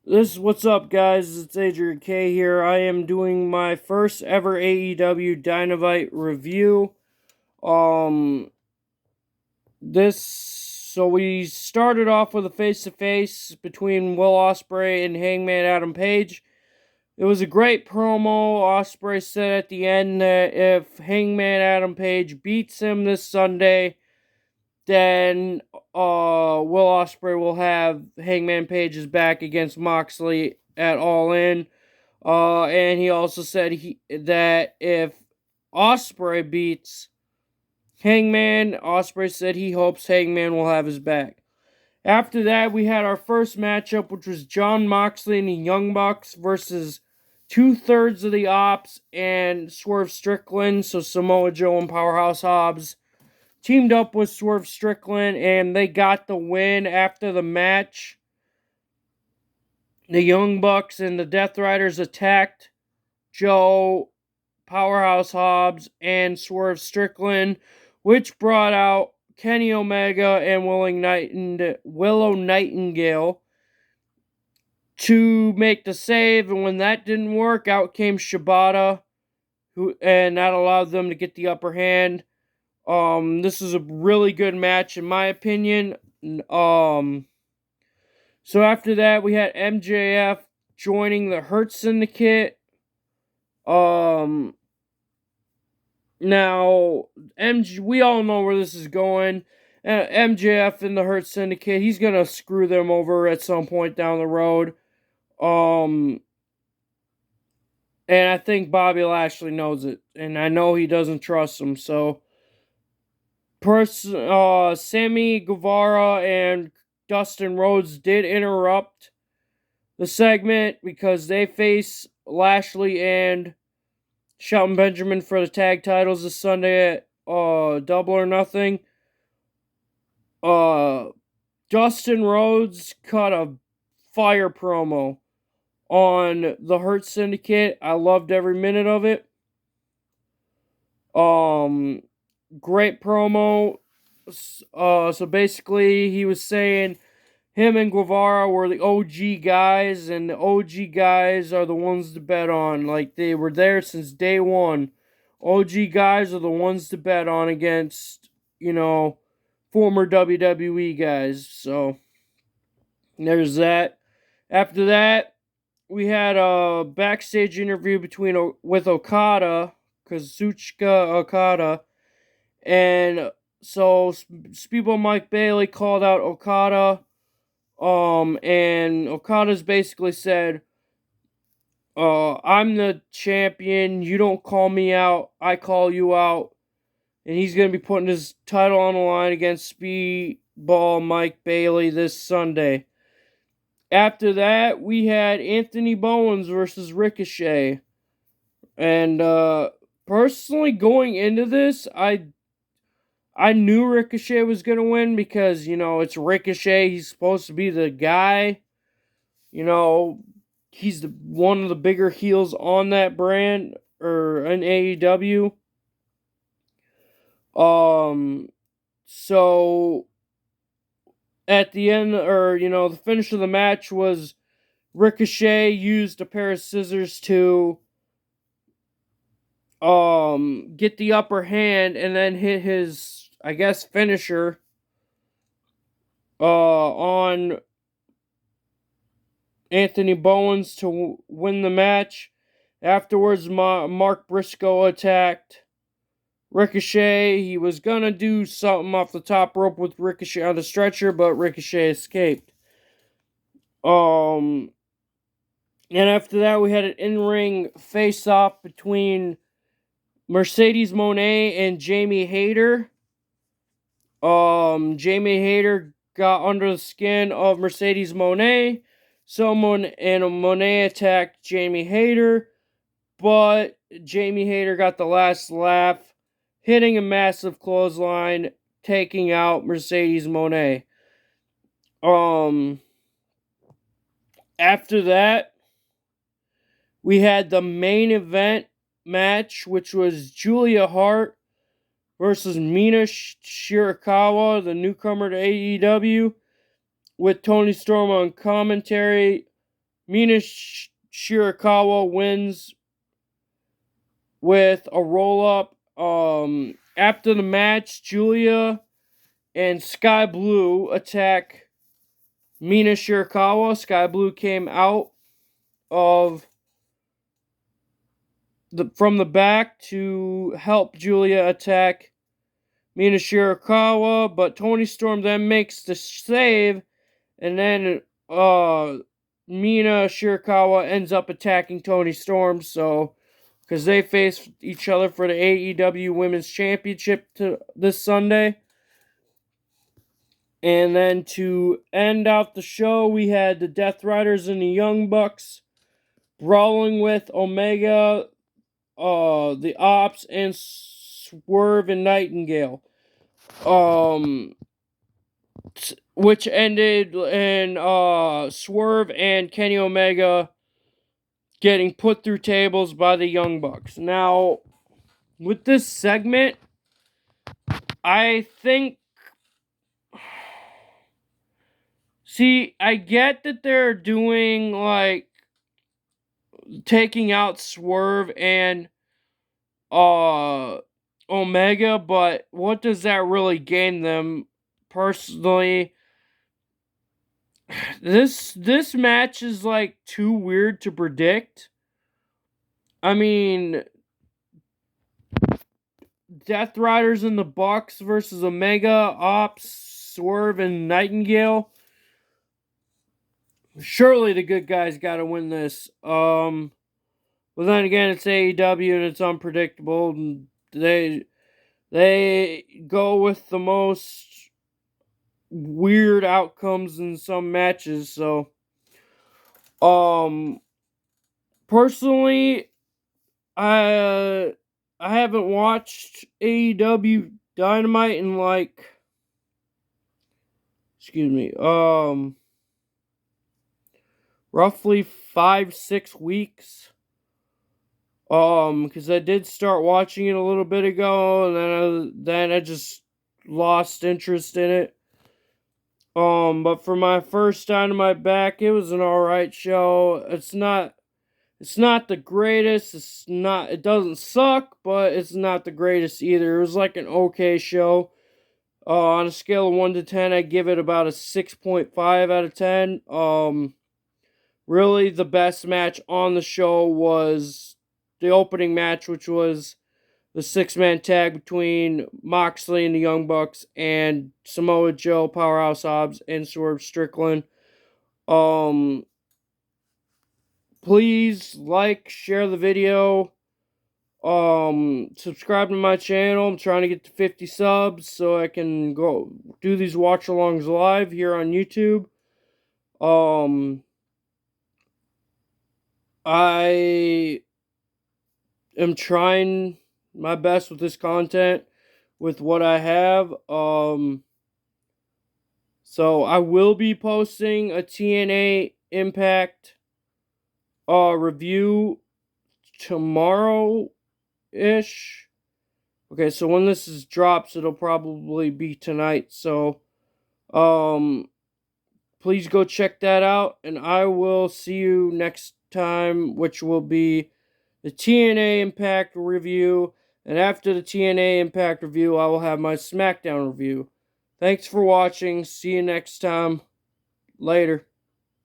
What's up, guys? It's Adrian K here. I am doing my first ever AEW Dynamite review. Um, so we started off with a face-to-face between Will Ospreay and Hangman Adam Page. It was a great promo. Ospreay said at the end that if Hangman Adam Page beats him this Sunday, then Will Ospreay will have Hangman Page's back against Moxley at All In. And he also said that if Ospreay beats Hangman, Ospreay said he hopes Hangman will have his back. After that, we had our first matchup, which was Jon Moxley and the Young Bucks versus two-thirds of the Ops and Swerve Strickland. So Samoa Joe and Powerhouse Hobbs teamed up with Swerve Strickland, and they got the win after the match. The Young Bucks and the Death Riders attacked Joe, Powerhouse Hobbs, and Swerve Strickland, which brought out Kenny Omega and Willow Nightingale to make the save. And when that didn't work, out came Shibata, and that allowed them to get the upper hand. This is a really good match in my opinion. So after that, we had MJF joining the Hurt Syndicate. Now, we all know where this is going. MJF and the Hurt Syndicate, he's gonna screw them over at some point down the road. And I think Bobby Lashley knows it, and I know he doesn't trust him. So, Sammy Guevara and Dustin Rhodes did interrupt the segment because they face Lashley and Shelton Benjamin for the tag titles this Sunday at Double or Nothing. Dustin Rhodes cut a fire promo on the Hurt Syndicate. I loved every minute of it. Great promo. So basically, he was saying him and Guevara were the OG guys, and the OG guys are the ones to bet on. Like, they were there since day one. OG guys are the ones to bet on against, former WWE guys. So, there's that. After that, we had a backstage interview with Okada, Kazuchika Okada, and so Speedball Mike Bailey called out Okada. And Okada's basically said, I'm the champion. You don't call me out. I call you out. And he's going to be putting his title on the line against Speedball Mike Bailey this Sunday. After that, we had Anthony Bowens versus Ricochet. And, personally, going into this, I knew Ricochet was going to win because, it's Ricochet. He's supposed to be the guy. He's one of the bigger heels on that brand or in AEW. So at the end, the finish of the match was Ricochet used a pair of scissors to get the upper hand and then hit his, I guess, finisher on Anthony Bowens to win the match. Afterwards, Mark Briscoe attacked Ricochet. He was gonna do something off the top rope with Ricochet on the stretcher, but Ricochet escaped. And after that, we had an in-ring face-off between Mercedes Moné and Jamie Hayter. Jamie Hayter got under the skin of Mercedes Moné. Moné attacked Jamie Hayter, but Jamie Hayter got the last laugh, hitting a massive clothesline, taking out Mercedes Moné. After that, we had the main event match, which was Julia Hart versus Mina Shirakawa, the newcomer to AEW, with Tony Storm on commentary. Mina Shirakawa wins with a roll-up. After the match, Julia and Sky Blue attack Mina Shirakawa. Sky Blue came out of from the back to help Julia attack Mina Shirakawa, but Toni Storm then makes the save, and then Mina Shirakawa ends up attacking Toni Storm, so because they face each other for the AEW Women's Championship this Sunday. And then to end out the show, we had the Death Riders and the Young Bucks brawling with Omega, the Ops, and Swerve and Nightingale. Which ended in Swerve and Kenny Omega getting put through tables by the Young Bucks. Now, with this segment, I think... See, I get that they're doing, like, taking out Swerve and Omega, but what does that really gain them? Personally, this match is like too weird to predict. I mean, Death Riders and the Bucks versus Omega, Ops, Swerve, and Nightingale. Surely the good guys got to win this. But then again, it's AEW and it's unpredictable, and they go with the most weird outcomes in some matches. So, personally, I haven't watched AEW Dynamite in like, roughly 5-6 weeks. Because I did start watching it a little bit ago, and then I just lost interest in it. But for my first Dynamite back, it was an alright show. It's not the greatest. It doesn't suck, but it's not the greatest either. It was like an okay show. On a scale of 1 to 10, I give it about a 6.5 out of 10. Really, the best match on the show was the opening match, which was the 6-man tag between Moxley and the Young Bucks and Samoa Joe, Powerhouse Hobbs, and Swerve Strickland. Please like, share the video. Subscribe to my channel. I'm trying to get to 50 subs so I can go do these watch-alongs live here on YouTube. I am trying my best with this content with what I have. So I will be posting a TNA Impact review tomorrow-ish. Okay, so when this drops, it'll probably be tonight. So, please go check that out, and I will see you next time, which will be the TNA Impact review. And after the TNA Impact review, I will have my SmackDown review. Thanks for watching. See you next time. Later.